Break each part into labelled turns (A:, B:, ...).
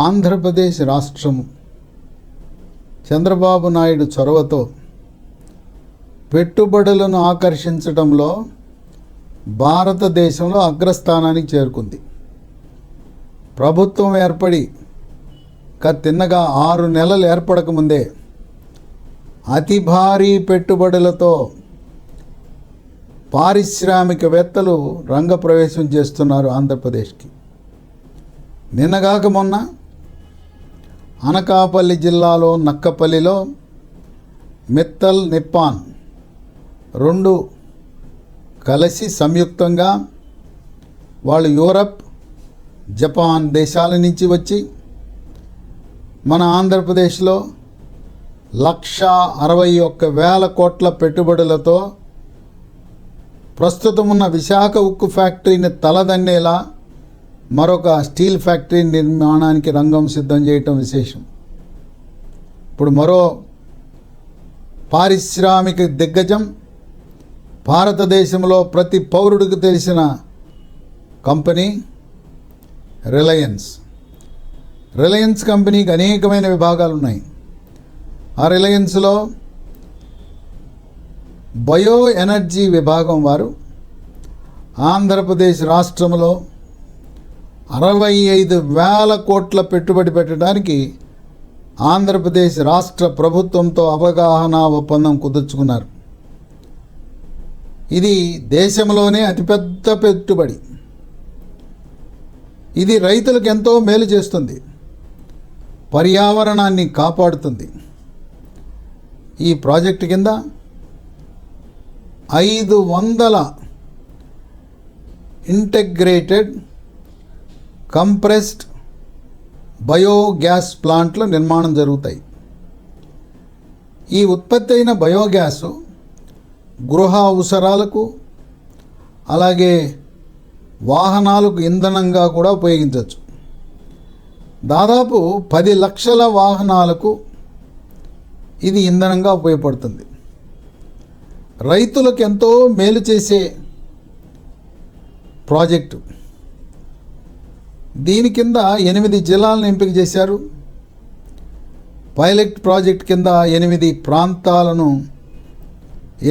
A: ఆంధ్రప్రదేశ్ రాష్ట్రము చంద్రబాబు నాయుడు చొరవతో పెట్టుబడులను ఆకర్షించడంలో భారతదేశంలో అగ్రస్థానానికి చేరుకుంది. ప్రభుత్వం ఏర్పడి తిన్నగా 6 నెలలు ఏర్పడకముందే అతి భారీ పెట్టుబడులతో పారిశ్రామికవేత్తలు రంగప్రవేశం చేస్తున్నారు ఆంధ్రప్రదేశ్కి. నిన్నగాక మొన్న అనకాపల్లి జిల్లాలో నక్కపల్లిలో మిత్తల్ నిప్పాన్ 2 కలిసి సంయుక్తంగా వాళ్ళు యూరప్, జపాన్ దేశాల నుంచి వచ్చి మన ఆంధ్రప్రదేశ్లో 1,61,000 కోట్ల పెట్టుబడులతో ప్రస్తుతం ఉన్న విశాఖ ఉక్కు ఫ్యాక్టరీని తలదన్నేలా మరొక స్టీల్ ఫ్యాక్టరీ నిర్మాణానికి రంగం సిద్ధం చేయటం విశేషం. ఇప్పుడు మరో పారిశ్రామిక దిగ్గజం, భారతదేశంలో ప్రతి పౌరుడికి తెలిసిన కంపెనీ రిలయన్స్ కంపెనీకి అనేకమైన విభాగాలు ఉన్నాయి. ఆ రిలయన్స్లో బయో ఎనర్జీ విభాగం వారు ఆంధ్రప్రదేశ్ రాష్ట్రంలో 65,000 కోట్ల పెట్టుబడి పెట్టడానికి ఆంధ్రప్రదేశ్ రాష్ట్ర ప్రభుత్వంతో అవగాహన ఒప్పందం కుదుర్చుకున్నారు. ఇది దేశంలోనే అతిపెద్ద పెట్టుబడి. ఇది రైతులకు ఎంతో మేలు చేస్తుంది, పర్యావరణాన్ని కాపాడుతుంది. ఈ ప్రాజెక్టు కింద 500 ఇంటెగ్రేటెడ్ కంప్రెస్డ్ బయోగ్యాస్ ప్లాంట్ల నిర్మాణం జరుగుతాయి. ఈ ఉత్పత్తి అయిన బయోగ్యాసు గృహ అవసరాలకు అలాగే వాహనాలకు ఇంధనంగా కూడా ఉపయోగించవచ్చు. దాదాపు 10 లక్షల వాహనాలకు ఇది ఇంధనంగా ఉపయోగపడుతుంది. రైతులకు ఎంతో మేలు చేసే ప్రాజెక్టు. దీని కింద 8 జిల్లాలను ఎంపిక చేశారు. పైలట్ ప్రాజెక్ట్ కింద 8 ప్రాంతాలను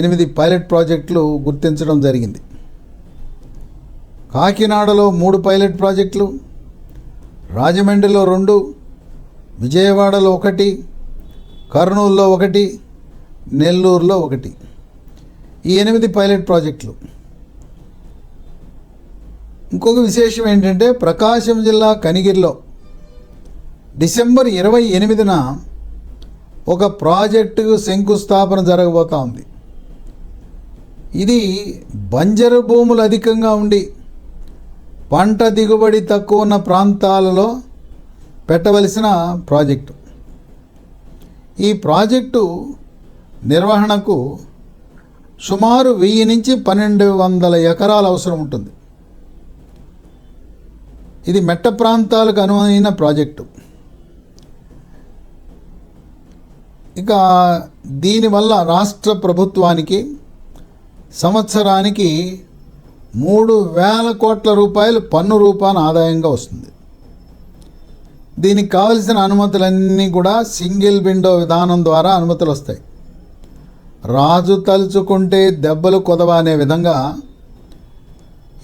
A: 8 పైలట్ ప్రాజెక్టులు గుర్తించడం జరిగింది. కాకినాడలో 3 పైలట్ ప్రాజెక్టులు, రాజమండ్రిలో 2, విజయవాడలో 1, కర్నూలులో 1, నెల్లూరులో 1. ఈ 8 పైలట్ ప్రాజెక్టులు. ఇంకొక విశేషం ఏంటంటే ప్రకాశం జిల్లా కనిగిరిలో డిసెంబర్ 28న ఒక ప్రాజెక్టుకు శంకుస్థాపన జరగబోతూ ఉంది. ఇది బంజరు భూములు అధికంగా ఉండి పంట దిగుబడి తక్కువ ఉన్న ప్రాంతాలలో పెట్టవలసిన ప్రాజెక్టు. ఈ ప్రాజెక్టు నిర్వహణకు సుమారు 1000 నుంచి 1,200 ఎకరాలు అవసరం ఉంటుంది. ఇది మెట్ట ప్రాంతాలకు అనువైన ప్రాజెక్టు. ఇక దీనివల్ల రాష్ట్ర ప్రభుత్వానికి సంవత్సరానికి 3,000 కోట్ల రూపాయలు పన్ను రూపాన ఆదాయంగా వస్తుంది. దీనికి కావలసిన అనుమతులన్నీ కూడా సింగిల్ విండో విధానం ద్వారా అనుమతులు వస్తాయి. రాజు తలుచుకుంటే దెబ్బలు కొదవ అనే విధంగా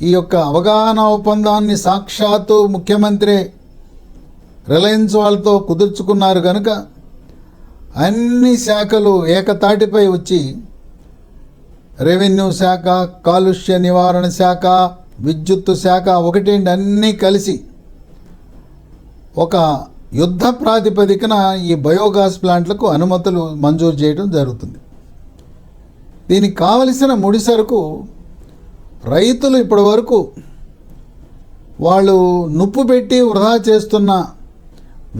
A: ఈ యొక్క అవగాహన ఒప్పందాన్ని సాక్షాత్తు ముఖ్యమంత్రి రిలయన్స్ వాళ్ళతో కుదుర్చుకున్నారు కనుక అన్ని శాఖలు ఏకతాటిపై వచ్చి రెవెన్యూ శాఖ, కాలుష్య నివారణ శాఖ, విద్యుత్తు శాఖ ఒకటేంటి అన్నీ కలిసి ఒక యుద్ధ ప్రాతిపదికన ఈ బయోగ్యాస్ ప్లాంట్లకు అనుమతులు మంజూరు చేయడం జరుగుతుంది. దీనికి కావలసిన ముడి సరుకు రైతులు ఇప్పటి వరకు వాళ్ళు నుప్పు పెట్టి వృధా చేస్తున్న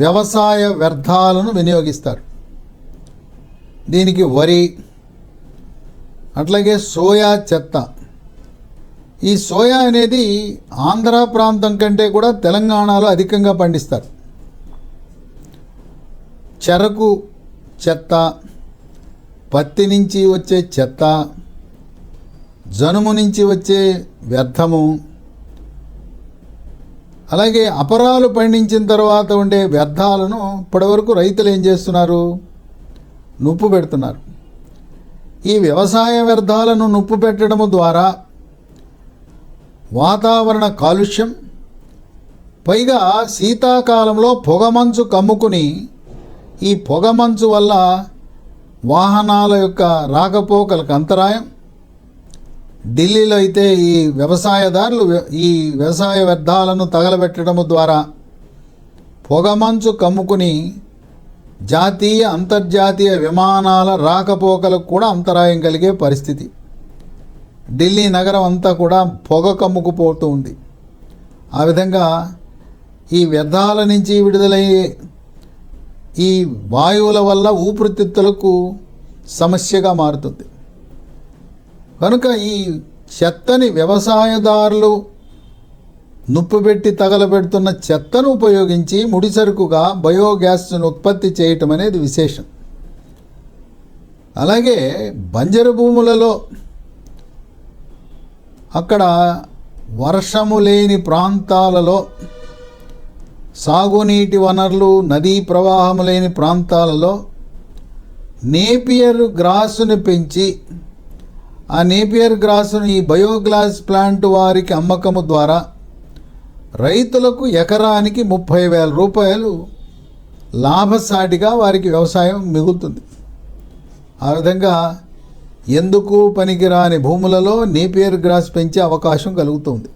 A: వ్యవసాయ వ్యర్థాలను వినియోగిస్తారు. దీనికి వరి, అట్లాగే సోయా చెత్త. ఈ సోయా అనేది ఆంధ్ర ప్రాంతం కంటే కూడా తెలంగాణలో అధికంగా పండిస్తారు. చెరకు చెత్త, పత్తి నుంచి వచ్చే చెత్త, జనుము నుంచి వచ్చే వ్యర్థము, అలాగే అపరాలు పండించిన తర్వాత ఉండే వ్యర్థాలను ఇప్పటివరకు రైతులు ఏం చేస్తున్నారు? నుప్పు పెడుతున్నారు. ఈ వ్యవసాయ వ్యర్థాలను నుప్పు పెట్టడము ద్వారా వాతావరణ కాలుష్యం, పైగా శీతాకాలంలో పొగమంచు కమ్ముకుని ఈ పొగమంచు వల్ల వాహనాల యొక్క రాకపోకలకు అంతరాయం. ఢిల్లీలో అయితే ఈ వ్యవసాయదారులు ఈ వ్యవసాయ వ్యర్థాలను తగలబెట్టడం ద్వారా పొగమంచు కమ్ముకుని జాతీయ అంతర్జాతీయ విమానాల రాకపోకలకు కూడా అంతరాయం కలిగే పరిస్థితి. ఢిల్లీ నగరం అంతా కూడా పొగ కమ్ముకుపోతూ ఉంది. ఆ విధంగా ఈ వ్యర్థాల నుంచి విడుదలయ్యే ఈ వాయువుల వల్ల ఊపిరితిత్తులకు సమస్యగా మారుతుంది. కనుక ఈ చెత్తని వ్యవసాయదారులు నుప్పుపెట్టి తగలబెడుతున్న చెత్తను ఉపయోగించి ముడిసరుకుగా బయోగ్యాస్ను ఉత్పత్తి చేయటం అనేది విశేషం. అలాగే బంజరు భూములలో అక్కడ వర్షము లేని ప్రాంతాలలో, సాగునీటి వనరులు నదీ ప్రవాహము లేని ప్రాంతాలలో నేపియర్ గ్రాసుని పెంచి ఆ నేపియర్ గ్రాసును ఈ బయోగ్యాస్ ప్లాంట్ వారికి అమ్మకము ద్వారా రైతులకు ఎకరానికి 30,000 రూపాయలు లాభసాటిగా వారికి వ్యవసాయం మిగులుతుంది. ఆ విధంగా ఎందుకు పనికిరాని భూములలో నేపియర్ గ్రాస్ పెంచే అవకాశం కలుగుతుంది.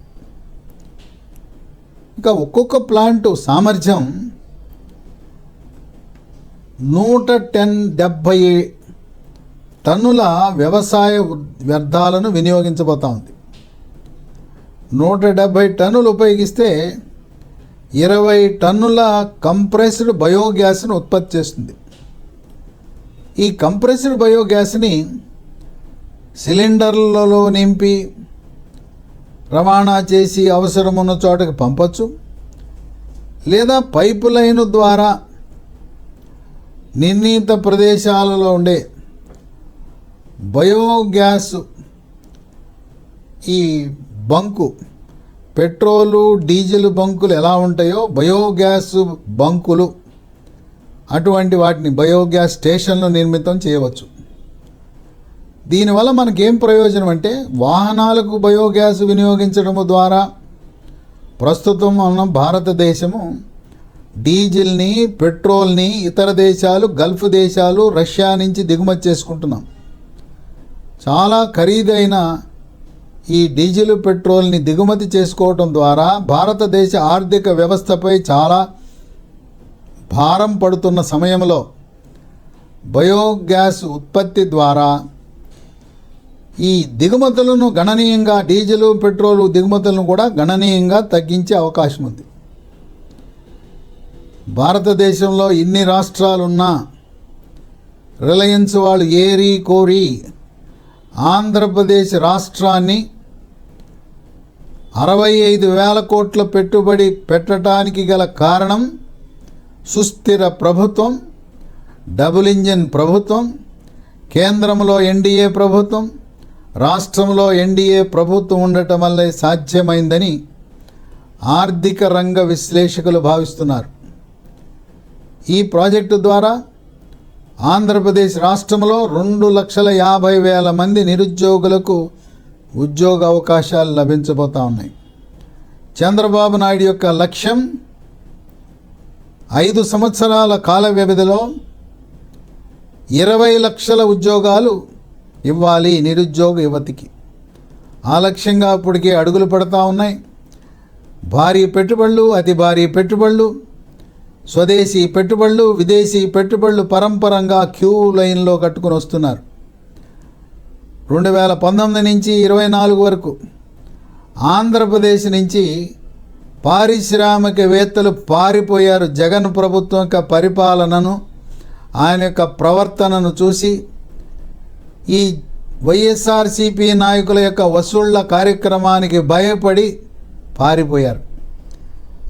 A: ఇంకా ఒక్కొక్క ప్లాంటు సామర్థ్యం 170 టన్నుల వ్యవసాయ వ్యర్థాలను వినియోగించబోతా ఉంది. 170 టన్నులు ఉపయోగిస్తే 20 టన్నుల కంప్రెస్డ్ బయోగ్యాస్ను ఉత్పత్తి చేస్తుంది. ఈ కంప్రెస్డ్ బయోగ్యాస్ని సిలిండర్లలో నింపి రవాణా చేసి అవసరమున్న చోటకి పంపచ్చు, లేదా పైపు లైన్ ద్వారా నిర్ణీత ప్రదేశాలలో ఉండే బయోగ్యాస్ ఈ బంకు, పెట్రోలు డీజిల్ బంకులు ఎలా ఉంటాయో బయోగ్యాస్ బంకులు, అటువంటి వాటిని బయోగ్యాస్ స్టేషన్లు నిర్మితం చేయవచ్చు. దీనివల్ల మనకేం ప్రయోజనం అంటే, వాహనాలకు బయోగ్యాస్ వినియోగించడము ద్వారా ప్రస్తుతం మనం భారతదేశము డీజిల్ని, పెట్రోల్ని ఇతర దేశాలు, గల్ఫ్ దేశాలు, రష్యా నుంచి దిగుమతి చేసుకుంటున్నాం. చాలా ఖరీదైన ఈ డీజిల్, పెట్రోల్ని దిగుమతి చేసుకోవటం ద్వారా భారతదేశ ఆర్థిక వ్యవస్థపై చాలా భారం పడుతున్న సమయంలో బయోగ్యాస్ ఉత్పత్తి ద్వారా ఈ దిగుమతులను గణనీయంగా, డీజిల్, పెట్రోల్ దిగుమతులను కూడా గణనీయంగా తగ్గించే అవకాశం ఉంది. భారతదేశంలో ఇన్ని రాష్ట్రాలున్నా రిలయన్స్ వాళ్ళు ఏరి కోరి ఆంధ్రప్రదేశ్ రాష్ట్రాన్ని 65,000 కోట్ల పెట్టుబడి పెట్టడానికి గల కారణం సుస్థిర ప్రభుత్వం, డబుల్ ఇంజిన్ ప్రభుత్వం, కేంద్రంలో ఎన్డీఏ ప్రభుత్వం, రాష్ట్రంలో ఎన్డీఏ ప్రభుత్వం ఉండటం వల్లే సాధ్యమైందని ఆర్థిక రంగ విశ్లేషకులు భావిస్తున్నారు. ఈ ప్రాజెక్టు ద్వారా ఆంధ్రప్రదేశ్ రాష్ట్రంలో 2,50,000 మంది నిరుద్యోగులకు ఉద్యోగ అవకాశాలు లభించబోతా ఉన్నాయి. చంద్రబాబు నాయుడు యొక్క లక్ష్యం 5 సంవత్సరాల కాల వ్యవధిలో 20 లక్షల ఉద్యోగాలు ఇవ్వాలి నిరుద్యోగ యువతికి. ఆ లక్ష్యంగా ఇప్పటికే అడుగులు పడతా ఉన్నాయి. భారీ పెట్టుబడులు, అతి భారీ పెట్టుబడులు, స్వదేశీ పెట్టుబడులు, విదేశీ పెట్టుబడులు పరంపరంగా క్యూ లైన్లో కట్టుకుని వస్తున్నారు. 2019 నుంచి 24 వరకు ఆంధ్రప్రదేశ్ నుంచి పారిశ్రామికవేత్తలు పారిపోయారు. జగన్ ప్రభుత్వం యొక్క పరిపాలనను, ఆయన యొక్క ప్రవర్తనను చూసి ఈ వైఎస్ఆర్సీపీ నాయకుల యొక్క వసూళ్ల కార్యక్రమానికి భయపడి పారిపోయారు.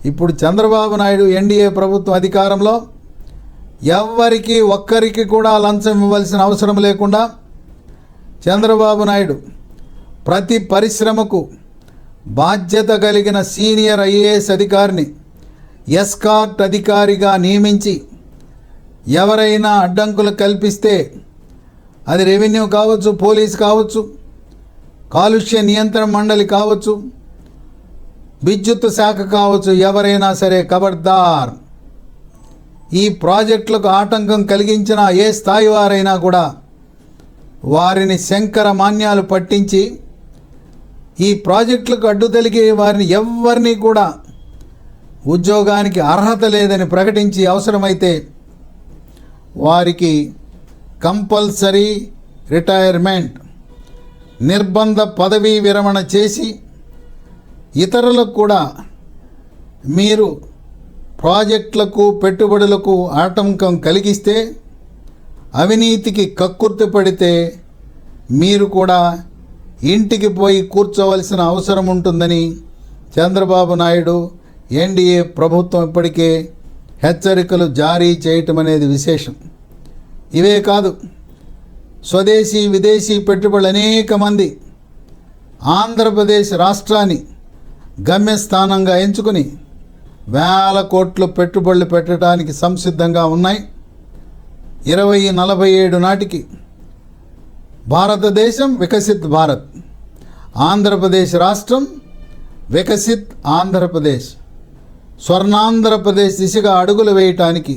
A: ఇప్పుడు చంద్రబాబు నాయుడు ఎన్డీఏ ప్రభుత్వం అధికారంలో ఎవ్వరికి ఒక్కరికి కూడా లంచం ఇవ్వాల్సిన అవసరం లేకుండా చంద్రబాబు నాయుడు ప్రతి పరిశ్రమకు బాధ్యత కలిగిన సీనియర్ ఐఏఎస్ అధికారిని ఎస్కార్ట్ అధికారిగా నియమించి ఎవరైనా అడ్డంకులు కల్పిస్తే, అది రెవెన్యూ కావచ్చు, పోలీస్ కావచ్చు, కాలుష్య నియంత్రణ మండలి కావచ్చు, విద్యుత్ శాఖ కావచ్చు, ఎవరైనా సరే ఖబర్దార్. ఈ ప్రాజెక్టులకు ఆటంకం కలిగించిన ఏ స్థాయి వారైనా కూడా వారిని శంకర మాన్యాలు పట్టించి ఈ ప్రాజెక్టులకు అడ్డు తొలగే వారిని ఎవ్వరినీ కూడా ఉద్యోగానికి అర్హత లేదని ప్రకటించి అవసరమైతే వారికి కంపల్సరీ రిటైర్మెంట్, నిర్బంధ పదవీ విరమణ చేసి ఇతరులకు కూడా మీరు ప్రాజెక్టులకు పెట్టుబడులకు ఆటంకం కలిగిస్తే, అవినీతికి కక్కుర్తి పడితే మీరు కూడా ఇంటికి పోయి కూర్చోవలసిన అవసరం ఉంటుందని చంద్రబాబు నాయుడు ఎన్డీఏ ప్రభుత్వం ఇప్పటికే హెచ్చరికలు జారీ చేయటం అనేది విశేషం. ఇవే కాదు, స్వదేశీ విదేశీ పెట్టుబడులు అనేక మంది ఆంధ్రప్రదేశ్ రాష్ట్రాన్ని గమ్యస్థానంగా ఎంచుకుని వేల కోట్లు పెట్టుబడులు పెట్టడానికి సంసిద్ధంగా ఉన్నాయి. 2047 నాటికి భారతదేశం వికసిత్ భారత్, ఆంధ్రప్రదేశ్ రాష్ట్రం వికసిత్ ఆంధ్రప్రదేశ్, స్వర్ణాంధ్రప్రదేశ్ దిశగా అడుగులు వేయటానికి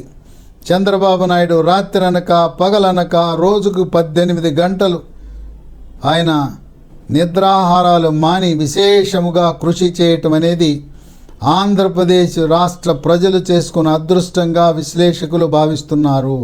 A: చంద్రబాబు నాయుడు రాత్రనక పగలనక రోజుకు 18 గంటలు ఆయన నిద్రాహారాలు మాని విశేషముగా కృషి చేయటం అనేది ఆంధ్రప్రదేశ్ రాష్ట్ర ప్రజలు చేసుకున్న అదృష్టంగా విశ్లేషకులు భావిస్తున్నారు.